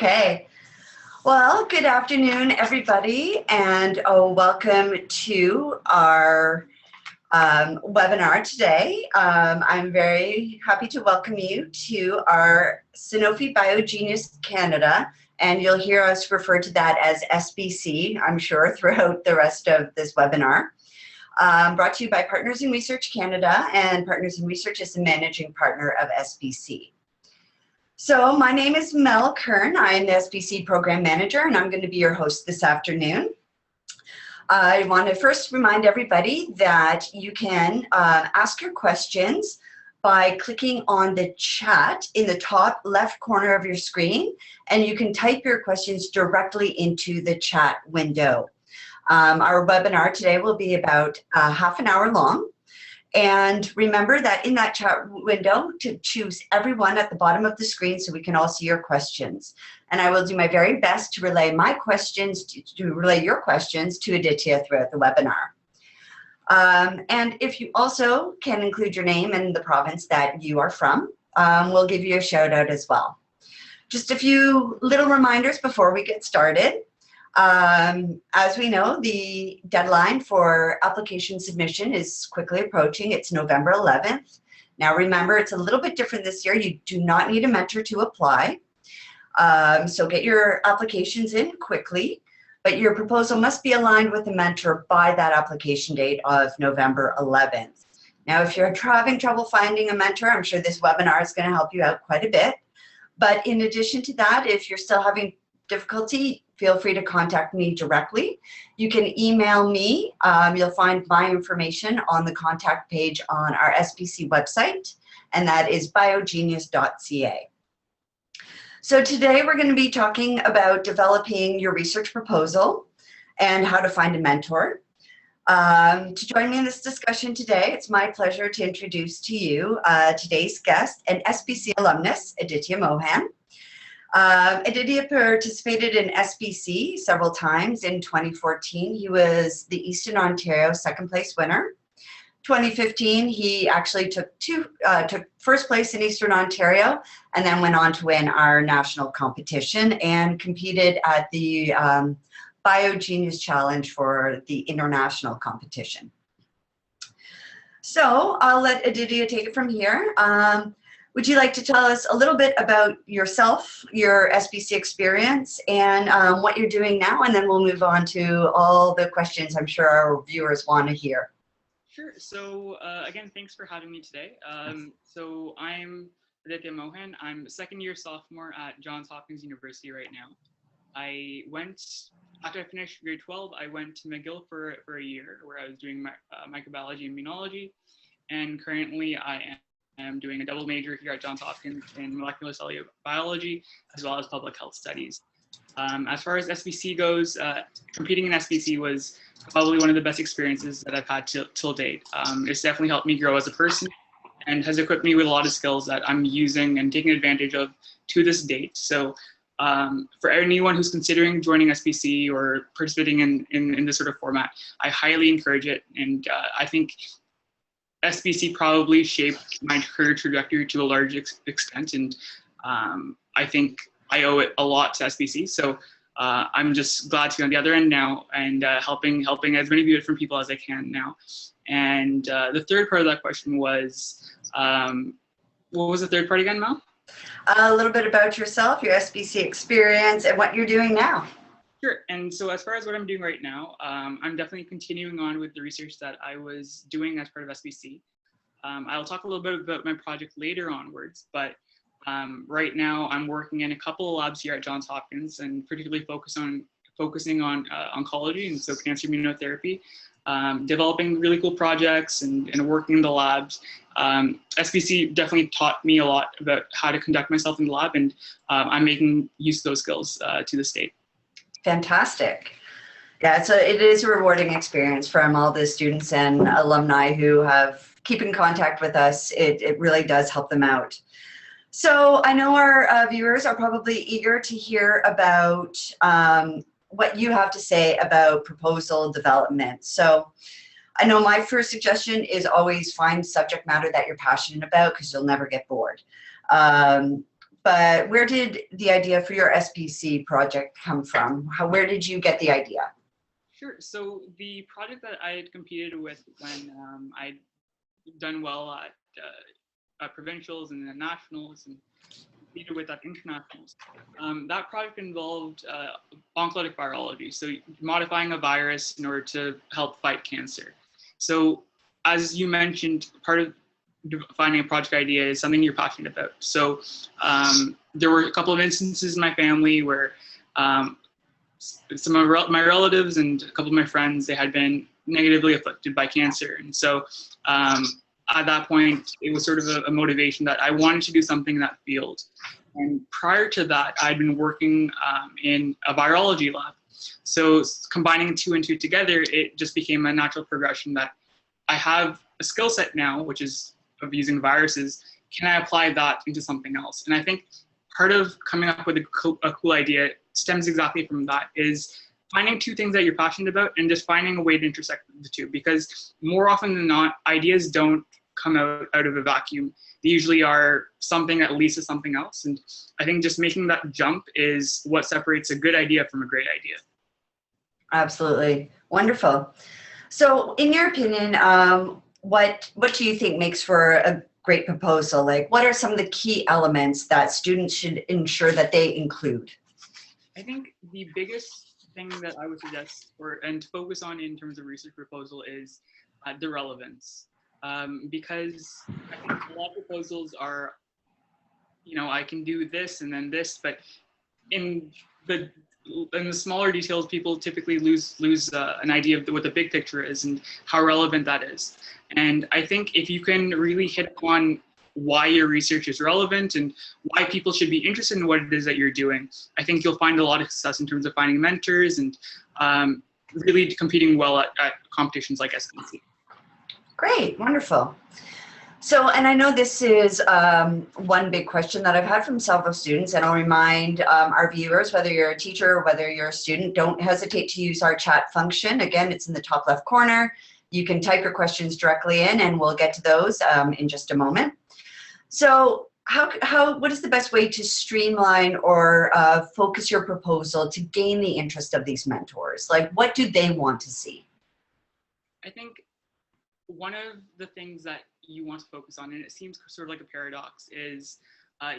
Okay. Well, good afternoon, everybody, and welcome to our webinar today. I'm very happy to welcome you to our Sanofi Biogenius Canada, and you'll hear us refer to that as SBC, I'm sure, throughout the rest of this webinar. Brought to you by Partners in Research Canada, and Partners in Research is the managing partner of SBC. So my name is Mel Kern. I'm the SPC Program Manager, and I'm going to be your host this afternoon. I want to first remind everybody that you can ask your questions by clicking on the chat in the top left corner of your screen, and you can type your questions directly into the chat window. Our webinar today will be about half an hour long. And remember that in that chat window to choose everyone at the bottom of the screen so we can all see your questions. And I will do my very best to relay my questions, to relay your questions to Aditya throughout the webinar. And if you also can include your name and the province that you are from, we'll give you a shout out as well. Just a few little reminders before we get started. As we know, the deadline for application submission is quickly approaching. It's November 11th. Now remember, it's a little bit different this year. You do not need a mentor to apply. So get your applications in quickly, but your proposal must be aligned with the mentor by that application date of November 11th. Now, if you're having trouble finding a mentor, I'm sure this webinar is going to help you out quite a bit. But in addition to that, if you're still having difficulty, feel free to contact me directly. You can email me. You'll find my information on the contact page on our SPC website, and that is biogenius.ca. So today we're going to be talking about developing your research proposal and how to find a mentor. To join me in this discussion today, it's my pleasure to introduce to you today's guest, an SPC alumnus, Aditya Mohan. Aditya participated in SBC several times. In 2014, he was the Eastern Ontario second place winner. 2015, he actually took first place in Eastern Ontario and then went on to win our national competition and competed at the Biogenius Challenge for the international competition. So I'll let Aditya take it from here. Would you like to tell us a little bit about yourself, your SBC experience, and what you're doing now, and then we'll move on to all the questions I'm sure our viewers want to hear. Sure. So again, thanks for having me today. So I'm Aditya Mohan. I'm a second-year sophomore at Johns Hopkins University right now. After I finished grade 12, I went to McGill for a year where I was doing microbiology and immunology, and currently I'm doing a double major here at Johns Hopkins in molecular cellular biology, as well as public health studies. As far as SBC goes, competing in SBC was probably one of the best experiences that I've had till date. It's definitely helped me grow as a person and has equipped me with a lot of skills that I'm using and taking advantage of to this date. So for anyone who's considering joining SBC or participating in this sort of format, I highly encourage it. And I think SBC probably shaped my career trajectory to a large extent, and I think I owe it a lot to SBC. So I'm just glad to be on the other end now and helping as many different people as I can now. And the third part of that question was, what was the third part again, Mel? A little bit about yourself, your SBC experience, and what you're doing now. Sure. And so as far as what I'm doing right now, I'm definitely continuing on with the research that I was doing as part of SBC. I'll talk a little bit about my project later onwards, but right now I'm working in a couple of labs here at Johns Hopkins and particularly focusing on oncology and so cancer immunotherapy, developing really cool projects and working in the labs. SBC definitely taught me a lot about how to conduct myself in the lab, and I'm making use of those skills to this date. Fantastic. Yeah, so it is a rewarding experience from all the students and alumni who have keep in contact with us. It really does help them out. So I know our viewers are probably eager to hear about what you have to say about proposal development. So I know my first suggestion is always find subject matter that you're passionate about because you'll never get bored. but where did the idea for your SPC project come from? Where did you get the idea? Sure. So the project that I had competed with when I'd done well at provincials and then nationals and competed with at internationals, that project involved oncolytic virology, so modifying a virus in order to help fight cancer. So as you mentioned, part of finding a project idea is something you're passionate about. So there were a couple of instances in my family where some of my relatives and a couple of my friends, they had been negatively afflicted by cancer. And so at that point, it was sort of a motivation that I wanted to do something in that field. And prior to that, I'd been working in a virology lab. So combining two and two together, it just became a natural progression that I have a skill set now, which is of using viruses. Can I apply that into something else? And I think part of coming up with a cool idea stems exactly from that, is finding two things that you're passionate about and just finding a way to intersect the two. Because more often than not, ideas don't come out of a vacuum. They usually are something that leads to something else. And I think just making that jump is what separates a good idea from a great idea. Absolutely. Wonderful. So in your opinion, what do you think makes for a great proposal? Like, what are some of the key elements that students should ensure that they include? I think the biggest thing that I would suggest and to focus on in terms of research proposal is the relevance. Because I think a lot of proposals are, I can do this and then this, but in the smaller details, people typically lose an idea of what the big picture is and how relevant that is. And I think if you can really hit on why your research is relevant and why people should be interested in what it is that you're doing, I think you'll find a lot of success in terms of finding mentors and really competing well at competitions like SBC. Great, wonderful. So, and I know this is one big question that I've had from several students, and I'll remind our viewers, whether you're a teacher or whether you're a student, don't hesitate to use our chat function. Again, it's in the top left corner. You can type your questions directly in and we'll get to those in just a moment. So what is the best way to streamline or focus your proposal to gain the interest of these mentors? Like, what do they want to see? I think one of the things that you want to focus on, and it seems sort of like a paradox, is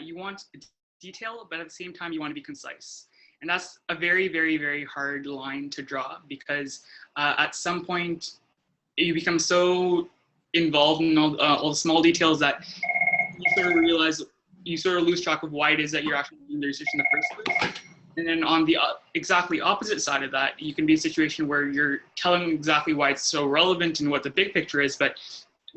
you want detail, but at the same time you want to be concise. And that's a very, very, very hard line to draw, because at some point you become so involved in all the small details that you sort of lose track of why it is that you're actually doing the research in the first place. And then on the exactly opposite side of that, you can be in a situation where you're telling exactly why it's so relevant and what the big picture is, but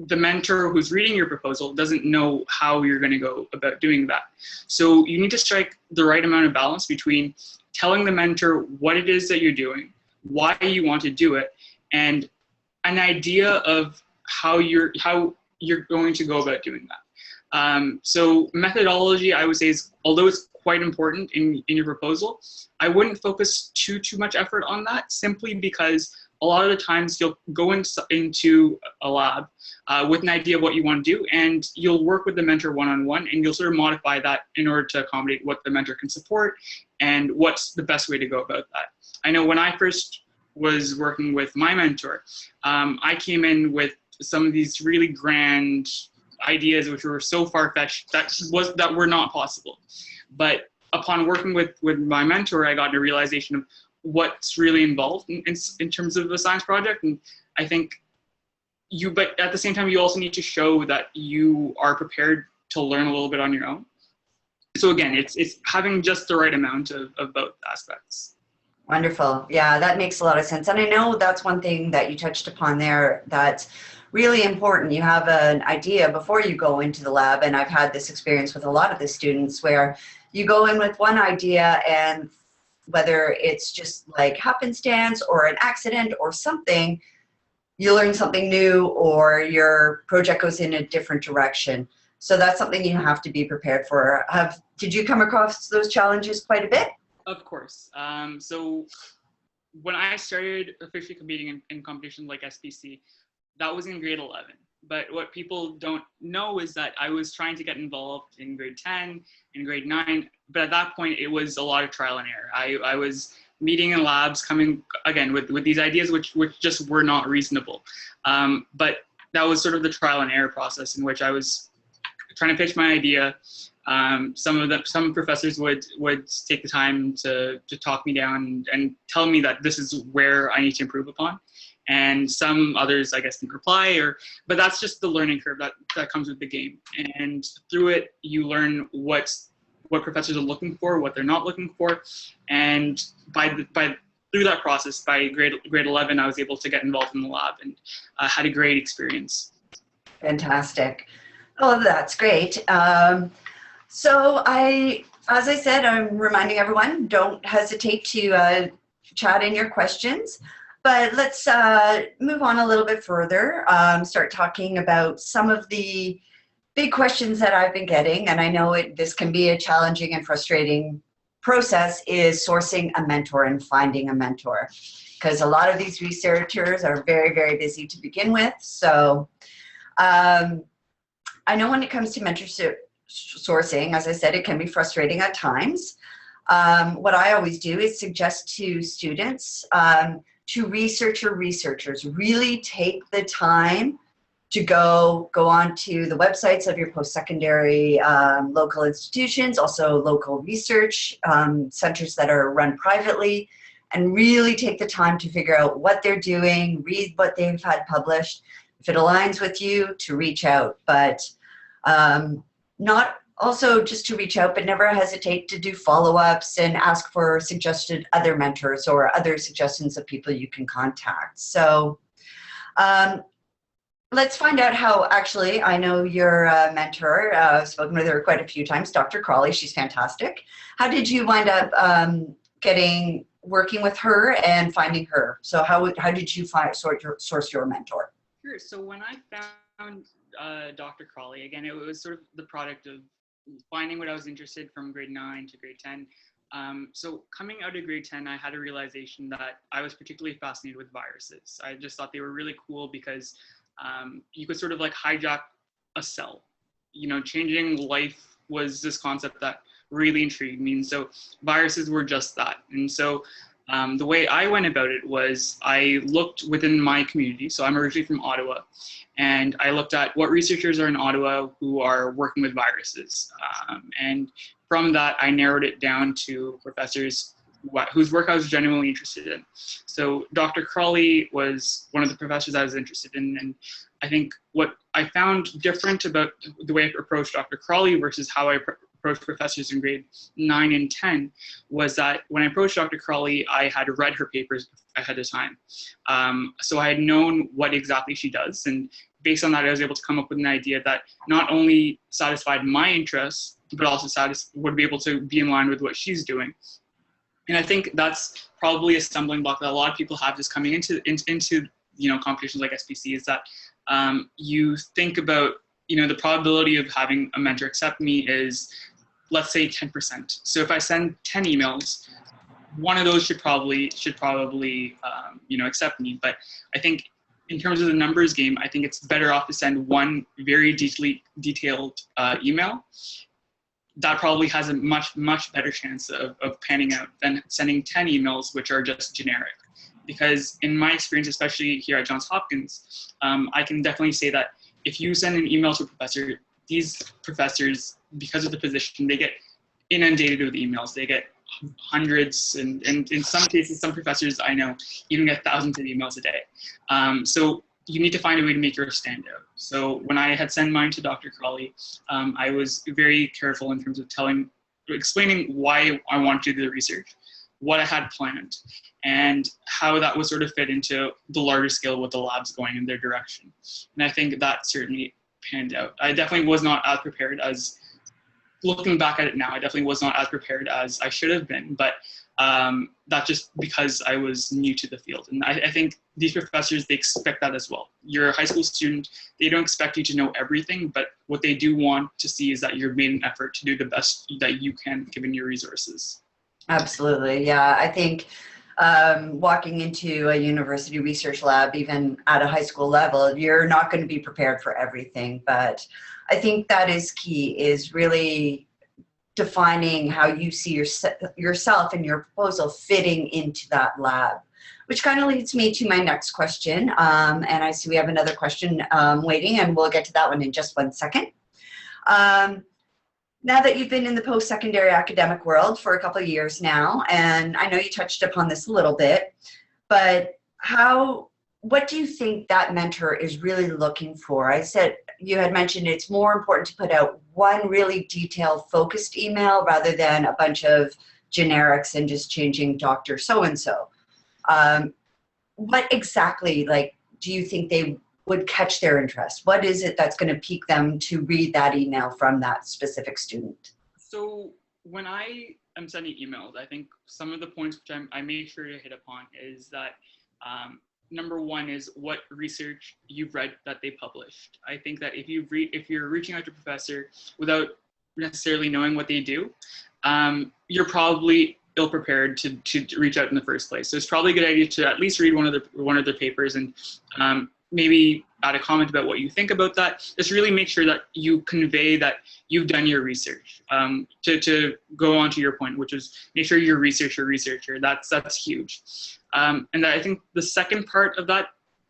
the mentor who's reading your proposal doesn't know how you're going to go about doing that. So you need to strike the right amount of balance between telling the mentor what it is that you're doing, why you want to do it, and an idea of how you're going to go about doing that. So methodology, I would say, is, although it's quite important in your proposal, I wouldn't focus too much effort on that, simply because a lot of the times you'll go into a lab with an idea of what you want to do, and you'll work with the mentor one-on-one, and you'll sort of modify that in order to accommodate what the mentor can support and what's the best way to go about that. I know when I first was working with my mentor, I came in with some of these really grand ideas which were so far-fetched that were not possible. But upon working with my mentor, I got a realization of what's really involved in terms of a science project. And I think but at the same time, you also need to show that you are prepared to learn a little bit on your own. So again, it's having just the right amount of both aspects. Wonderful. Yeah, that makes a lot of sense. And I know that's one thing that you touched upon there that's really important. You have an idea before you go into the lab, and I've had this experience with a lot of the students where you go in with one idea, and whether it's just like happenstance or an accident or something, you learn something new or your project goes in a different direction. So that's something you have to be prepared for. Did you come across those challenges quite a bit? Of course. So when I started officially competing in competitions like SPC, that was in grade 11. But what people don't know is that I was trying to get involved in grade 10, in grade 9, but at that point it was a lot of trial and error. I was meeting in labs, coming again with these ideas which just were not reasonable. But that was sort of the trial and error process in which I was trying to pitch my idea. Some professors would take the time to talk me down and tell me that this is where I need to improve upon. And some others, I guess, didn't reply, but that's just the learning curve that comes with the game. And through it, you learn what professors are looking for, what they're not looking for. And through that process, by grade 11, I was able to get involved in the lab and had a great experience. Fantastic. Oh, that's great. So as I said, I'm reminding everyone, don't hesitate to chat in your questions. But let's move on a little bit further, start talking about some of the big questions that I've been getting, and I know this can be a challenging and frustrating process, is sourcing a mentor and finding a mentor. Because a lot of these researchers are very, very busy to begin with. So I know when it comes to mentor sourcing, as I said, it can be frustrating at times. What I always do is suggest to students to researchers, really take the time to go on to the websites of your post-secondary local institutions, also local research centers that are run privately, and really take the time to figure out what they're doing, read what they've had published. If it aligns with you, to reach out, but not also just to reach out, but never hesitate to do follow-ups and ask for suggested other mentors or other suggestions of people you can contact. So let's find out how, actually, I know your mentor, I've spoken with her quite a few times, Dr. Crawley, she's fantastic. How did you wind up working with her and finding her? So how did you source your mentor? Sure, so when I found Dr. Crawley, again, it was sort of the product of finding what I was interested from grade 9 to grade 10. So coming out of grade 10, I had a realization that I was particularly fascinated with viruses. I just thought they were really cool because you could sort of like hijack a cell. You know, changing life was this concept that really intrigued me. And so viruses were just that. And so the way I went about it was I looked within my community. So I'm originally from Ottawa. And I looked at what researchers are in Ottawa who are working with viruses. And from that, I narrowed it down to professors whose work I was genuinely interested in. So Dr. Crawley was one of the professors I was interested in. And I think what I found different about the way I approached Dr. Crawley versus how I approached professors in grade 9 and 10 was that when I approached Dr. Crawley, I had read her papers ahead of time. So I had known what exactly she does. And based on that, I was able to come up with an idea that not only satisfied my interests, but also would be able to be in line with what she's doing. And I think that's probably a stumbling block that a lot of people have just coming into competitions like SPC, is that you think about, the probability of having a mentor accept me is, let's say 10%. So if I send 10 emails, one of those should probably accept me. But I think in terms of the numbers game, I think it's better off to send one very detailed email. That probably has a much better chance of panning out than sending 10 emails, which are just generic. Because in my experience, especially here at Johns Hopkins, I can definitely say that if you send an email to a professor, these professors, because of the position, they get inundated with emails. They get hundreds, and in some cases, some professors I know even get thousands of emails a day. So you need to find a way to make yours stand out. So when I had sent mine to Dr. Crawley, I was very careful in terms of explaining why I wanted to do the research, what I had planned, and how that would sort of fit into the larger scale with the labs going in their direction. And I think that certainly panned out. I definitely was not as prepared as, looking back at it now, I definitely was not as prepared as I should have been, but that's just because I was new to the field. And I think these professors, they expect that as well. You're a high school student, they don't expect you to know everything, but what they do want to see is that you've made an effort to do the best that you can given your resources. Absolutely, yeah. I think walking into a university research lab, even at a high school level, you're not going to be prepared for everything. But I think that is key, is really defining how you see yourself and your proposal fitting into that lab. Which kind of leads me to my next question. And I see we have another question waiting, and we'll get to that one in just 1 second. Now that you've been in the post-secondary academic world for a couple of years now, and I know you touched upon this a little bit, but what do you think that mentor is really looking for? I said, you had mentioned it's more important to put out one really detailed, focused email rather than a bunch of generics and just changing Dr. So-and-so. What exactly, do you think they would catch their interest? What is it that's going to pique them to read that email from that specific student? So when I am sending emails, I think some of the points which I make sure to hit upon is that number one is what research you've read that they published. I think that if you're reaching out to a professor without necessarily knowing what they do, you're probably ill-prepared to reach out in the first place. So it's probably a good idea to at least read one of their papers and maybe add a comment about what you think about that. Just really make sure that you convey that you've done your research. To go on to your point, which is make sure you're researcher. That's huge. And I think the second part of that,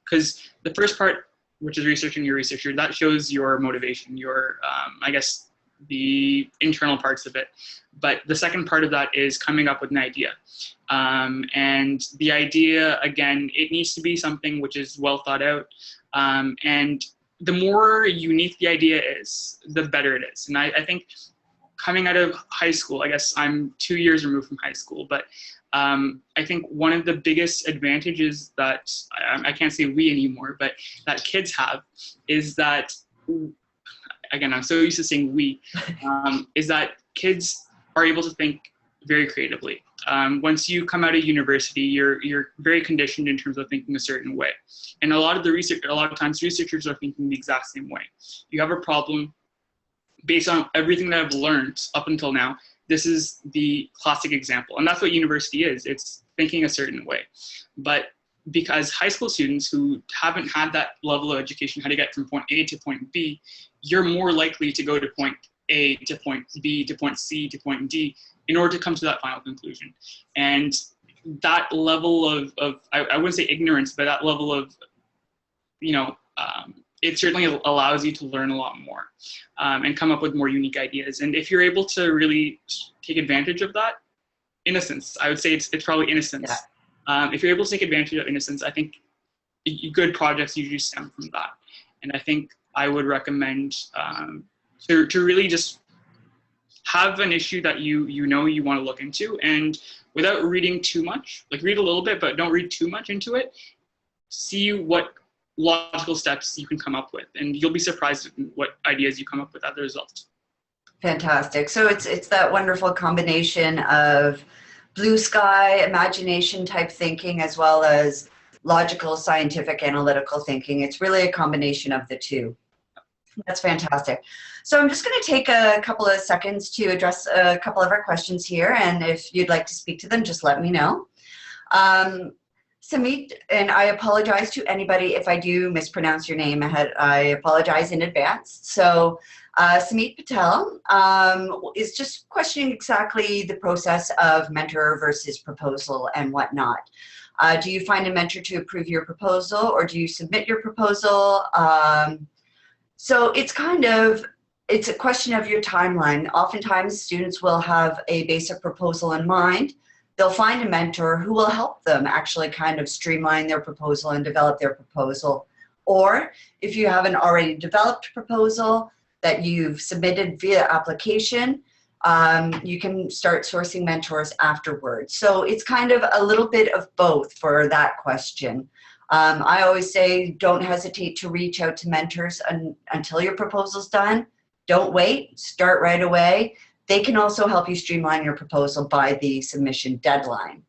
because the first part, which is researching your researcher, that shows your motivation, your, I guess, the internal parts of it. But the second part of that is coming up with an idea. And the idea, again, it needs to be something which is well thought out. And the more unique the idea is, the better it is. And I think coming out of high school, I guess I'm 2 years removed from high school, but I think one of the biggest advantages that, I can't say we anymore, but that kids have is that, again, I'm so used to saying we, is that kids are able to think very creatively. Once you come out of university, you're very conditioned in terms of thinking a certain way. And a lot of times researchers are thinking the exact same way. You have a problem based on everything that I've learned up until now. This is the classic example. And that's what university is. It's thinking a certain way. But because high school students who haven't had that level of education, how to get from point A to point B, you're more likely to go to point A to point B to point C to point D in order to come to that final conclusion. And that level of I wouldn't say ignorance, but that level of, it certainly allows you to learn a lot more and come up with more unique ideas. And if you're able to really take advantage of that, innocence, I would say it's probably innocence. Yeah. If you're able to take advantage of innocence, I think good projects usually stem from that. And I think I would recommend to really just have an issue that you want to look into, and without reading too much, read a little bit, but don't read too much into it. See what logical steps you can come up with, and you'll be surprised at what ideas you come up with as a result. Fantastic. So it's that wonderful combination of blue sky, imagination type thinking, as well as logical, scientific, analytical thinking. It's really a combination of the two. That's fantastic. So I'm just going to take a couple of seconds to address a couple of our questions here, and if you'd like to speak to them, just let me know. Samit, and I apologize to anybody if I do mispronounce your name ahead. I apologize in advance. So Samit Patel is just questioning exactly the process of mentor versus proposal and whatnot. Do you find a mentor to approve your proposal, or do you submit your proposal? So it's a question of your timeline. Oftentimes students will have a basic proposal in mind. They'll find a mentor who will help them actually kind of streamline their proposal and develop their proposal. Or if you have an already developed proposal that you've submitted via application, you can start sourcing mentors afterwards. So it's kind of a little bit of both for that question. I always say don't hesitate to reach out to mentors until your proposal's done. Don't wait, start right away. They can also help you streamline your proposal by the submission deadline.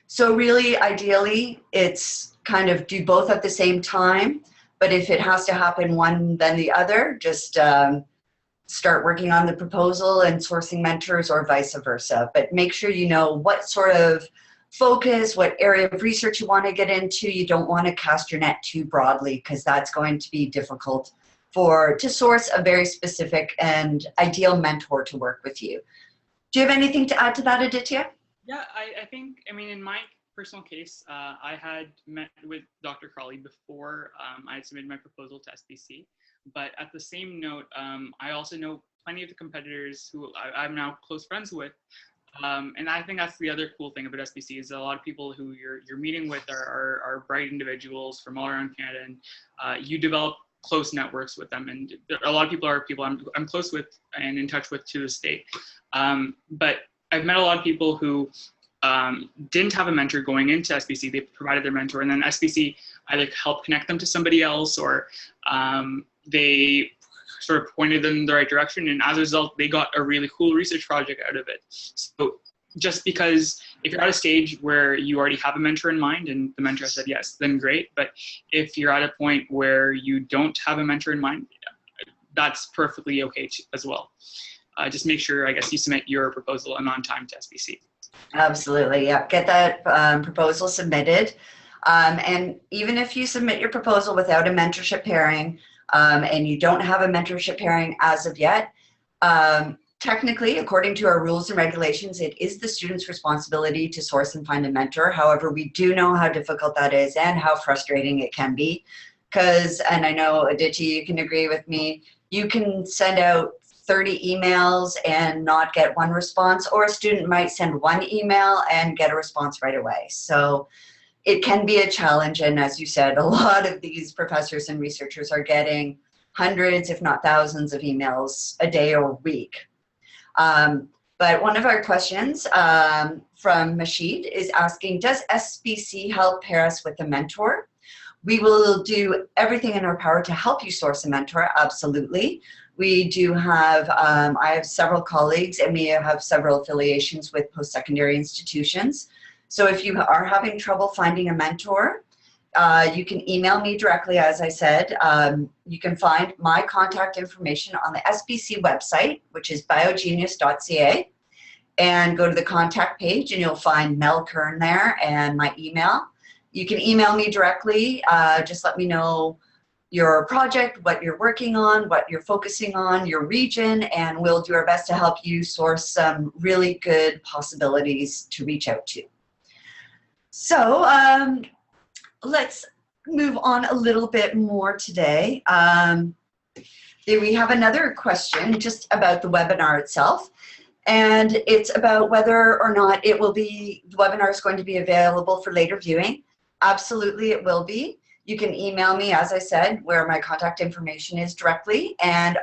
So really, ideally, it's kind of do both at the same time, but if it has to happen one then the other, just start working on the proposal and sourcing mentors or vice versa. But make sure you know what sort of focus, what area of research you want to get into. You don't want to cast your net too broadly because that's going to be difficult to source a very specific and ideal mentor to work with you. Do you have anything to add to that, Aditya? Yeah, I think, I mean, in my personal case, I had met with Dr. Crawley before I had submitted my proposal to SBC. But at the same note, I also know plenty of the competitors who I'm now close friends with. And I think that's the other cool thing about SBC is a lot of people who you're meeting with are bright individuals from all around Canada, and you develop close networks with them. And a lot of people are people I'm close with and in touch with to this day. But I've met a lot of people who didn't have a mentor going into SBC. They provided their mentor, and then SBC either helped connect them to somebody else, or they sort of pointed them in the right direction. And as a result, they got a really cool research project out of it. So just because if you're at a stage where you already have a mentor in mind and the mentor said yes, then great. But if you're at a point where you don't have a mentor in mind, that's perfectly okay as well. Just make sure, I guess, you submit your proposal and on time to SBC. Absolutely, yeah. Get that proposal submitted. And even if you submit your proposal without a mentorship pairing and you don't have a mentorship pairing as of yet, technically, according to our rules and regulations, it is the student's responsibility to source and find a mentor. However, we do know how difficult that is and how frustrating it can be. Because, and I know, Aditya, you can agree with me, you can send out 30 emails and not get one response, or a student might send one email and get a response right away. So it can be a challenge. And as you said, a lot of these professors and researchers are getting hundreds, if not thousands of emails a day or week. But one of our questions from Mashid is asking, does SBC help pair us with a mentor? We will do everything in our power to help you source a mentor, absolutely. We do have, I have several colleagues and we have several affiliations with post-secondary institutions. So if you are having trouble finding a mentor, you can email me directly, as I said. You can find my contact information on the SBC website, which is biogenius.ca, and go to the contact page and you'll find Mel Kern there and my email. You can email me directly, just let me know your project, what you're working on, what you're focusing on, your region, and we'll do our best to help you source some really good possibilities to reach out to. So let's move on a little bit more today. We have another question just about the webinar itself, and it's about whether or not the webinar is going to be available for later viewing. Absolutely, it will be. You can email me, as I said, where my contact information is directly, and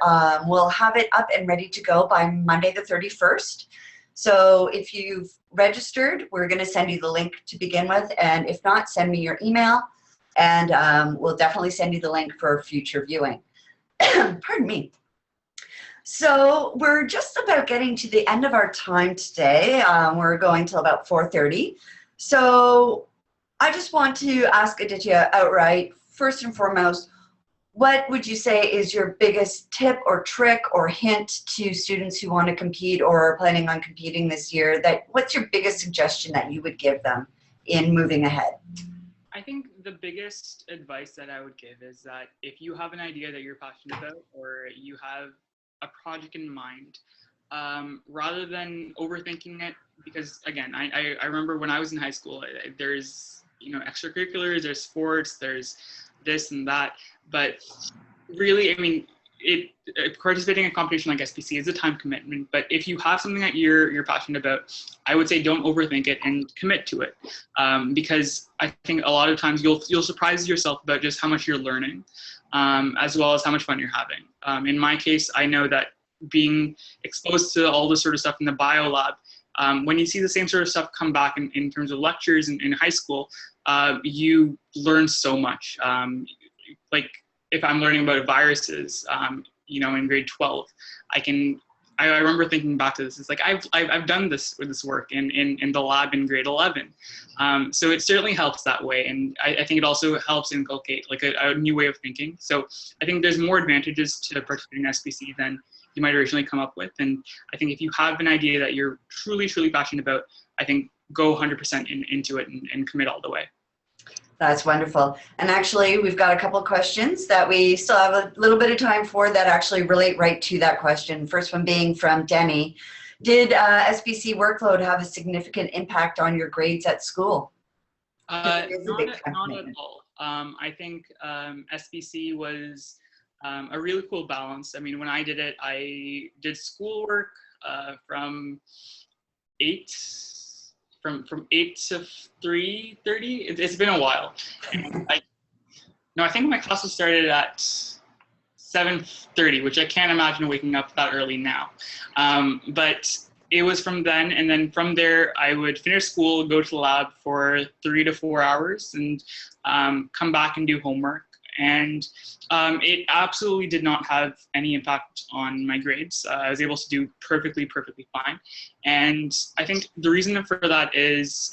we'll have it up and ready to go by Monday the 31st. So if you've registered, we're going to send you the link to begin with, and if not, send me your email, and we'll definitely send you the link for future viewing. Pardon me. So we're just about getting to the end of our time today. We're going till about 4:30. So I just want to ask Aditya outright, first and foremost, what would you say is your biggest tip or trick or hint to students who want to compete or are planning on competing this year? What's your biggest suggestion that you would give them in moving ahead? I think the biggest advice that I would give is that if you have an idea that you're passionate about, or you have a project in mind, rather than overthinking it, because again, I remember when I was in high school, there's extracurriculars, there's sports, there's this and that, but really, I mean, participating in a competition like SPC is a time commitment. But if you have something that you're passionate about, I would say don't overthink it and commit to it, because I think a lot of times you'll surprise yourself about just how much you're learning, as well as how much fun you're having. In my case, I know that being exposed to all this sort of stuff in the bio lab, when you see the same sort of stuff come back in terms of lectures in high school, you learn so much. Like if I'm learning about viruses, in grade 12, I remember thinking back to this. It's like I've done this work in the lab in grade 11. So it certainly helps that way, and I think it also helps inculcate like a new way of thinking. So I think there's more advantages to participating in SPC than you might originally come up with. And I think if you have an idea that you're truly, truly passionate about, I think go 100% into it and commit all the way. That's wonderful. And actually, we've got a couple of questions that we still have a little bit of time for that actually relate right to that question. First one being from Denny. Did SBC workload have a significant impact on your grades at school? Not at all. I think SBC was a really cool balance. I mean, when I did it, I did schoolwork from 8 to 3:30. It's been a while. And I think my classes started at 7:30, which I can't imagine waking up that early now. But it was from then, and then from there, I would finish school, go to the lab for 3 to 4 hours, and come back and do homework. And it absolutely did not have any impact on my grades. I was able to do perfectly fine. And I think the reason for that is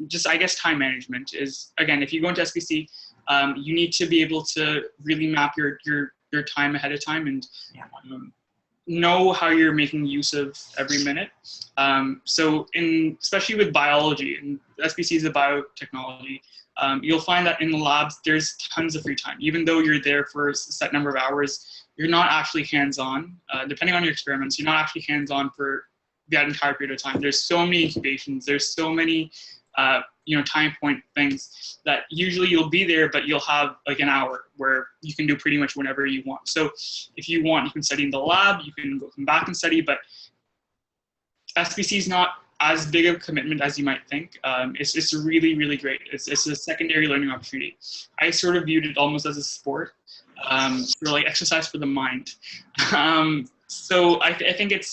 just, I guess, time management is, again, if you go into SPC, you need to be able to really map your time ahead of time and know how you're making use of every minute. So especially with biology, and SPC is a biotechnology, you'll find that in the labs, there's tons of free time. Even though you're there for a set number of hours, you're not actually hands-on. Depending on your experiments, you're not actually hands-on for that entire period of time. There's so many incubations, there's so many time point things that usually you'll be there, but you'll have like an hour where you can do pretty much whenever you want. So if you want, you can study in the lab, you can come back and study, but SPC is not as big of a commitment as you might think. It's really, really great. It's a secondary learning opportunity. I sort of viewed it almost as a sport, for like exercise for the mind. So I think it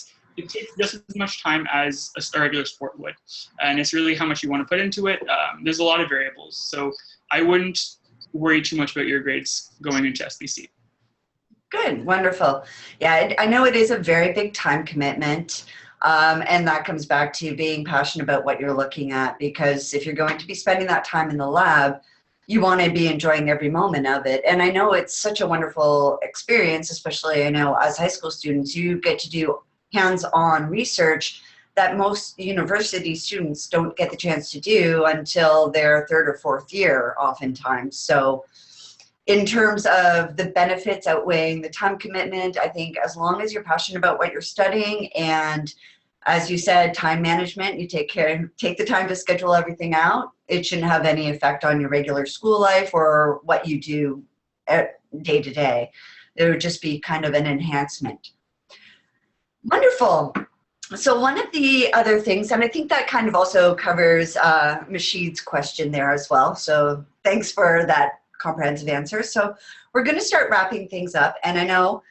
takes just as much time as a regular sport would. And it's really how much you want to put into it. There's a lot of variables. So I wouldn't worry too much about your grades going into SBC. Good, wonderful. Yeah, I know it is a very big time commitment. And that comes back to being passionate about what you're looking at, because if you're going to be spending that time in the lab, you want to be enjoying every moment of it. And I know it's such a wonderful experience, especially I know as high school students, you get to do hands-on research that most university students don't get the chance to do until their 3rd or 4th year oftentimes. So in terms of the benefits outweighing the time commitment, I think as long as you're passionate about what you're studying and, as you said, time management, you take the time to schedule everything out, it shouldn't have any effect on your regular school life or what you do day to day. It would just be kind of an enhancement. Wonderful. So one of the other things, and I think that kind of also covers Mashid's question there as well. So thanks for that comprehensive answer. So we're going to start wrapping things up. And I know,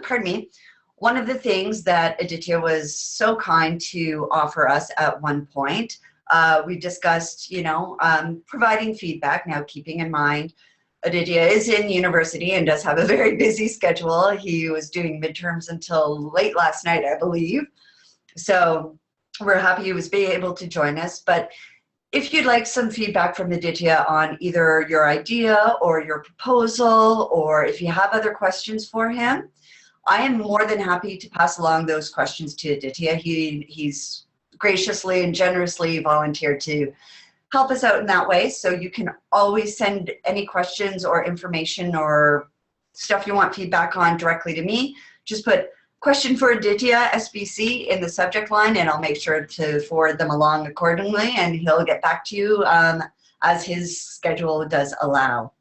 pardon me, one of the things that Aditya was so kind to offer us at one point, we discussed, providing feedback. Now, keeping in mind, Aditya is in university and does have a very busy schedule. He was doing midterms until late last night, I believe. So we're happy he was being able to join us. But if you'd like some feedback from Aditya on either your idea or your proposal, or if you have other questions for him, I am more than happy to pass along those questions to Aditya. He's graciously and generously volunteered to help us out in that way. So you can always send any questions or information or stuff you want feedback on directly to me. Just put "question for Aditya, SBC" in the subject line, and I'll make sure to forward them along accordingly, and he'll get back to you as his schedule does allow.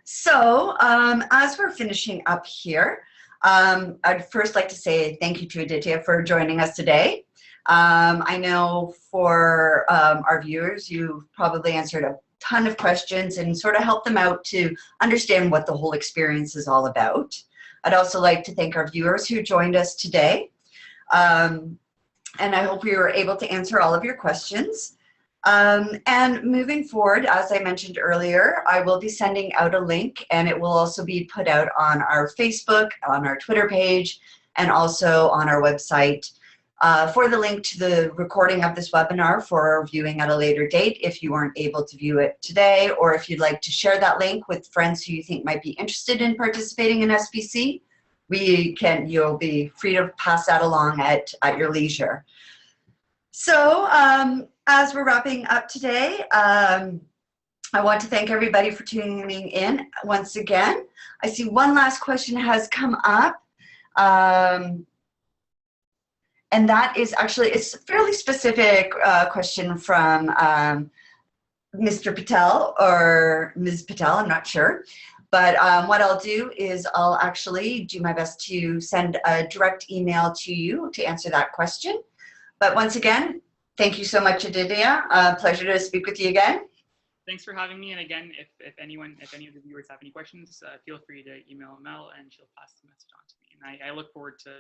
So as we're finishing up here, I'd first like to say thank you to Aditya for joining us today. I know for our viewers, you've probably answered a ton of questions and sort of helped them out to understand what the whole experience is all about. I'd also like to thank our viewers who joined us today. And I hope we were able to answer all of your questions. And moving forward, as I mentioned earlier, I will be sending out a link, and it will also be put out on our Facebook, on our Twitter page, and also on our website for the link to the recording of this webinar for viewing at a later date if you weren't able to view it today, or if you'd like to share that link with friends who you think might be interested in participating in SBC, you'll be free to pass that along at your leisure. So as we're wrapping up today, I want to thank everybody for tuning in once again. I see one last question has come up. And that is actually, it's a fairly specific question from Mr. Patel or Ms. Patel, I'm not sure. But what I'll do is I'll actually do my best to send a direct email to you to answer that question. But once again, thank you so much, Aditya. Pleasure to speak with you again. Thanks for having me. And again, if any of the viewers have any questions, feel free to email Mel and she'll pass the message on to me. And I look forward to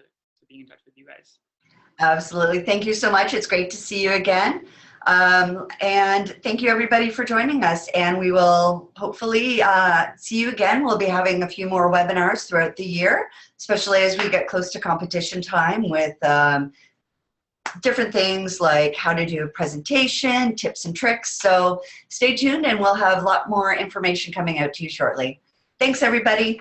being in touch with you guys. Absolutely. Thank you so much. It's great to see you again. And thank you everybody for joining us. And we will hopefully see you again. We'll be having a few more webinars throughout the year, especially as we get close to competition time with different things like how to do a presentation, tips and tricks. So stay tuned and we'll have a lot more information coming out to you shortly. Thanks everybody.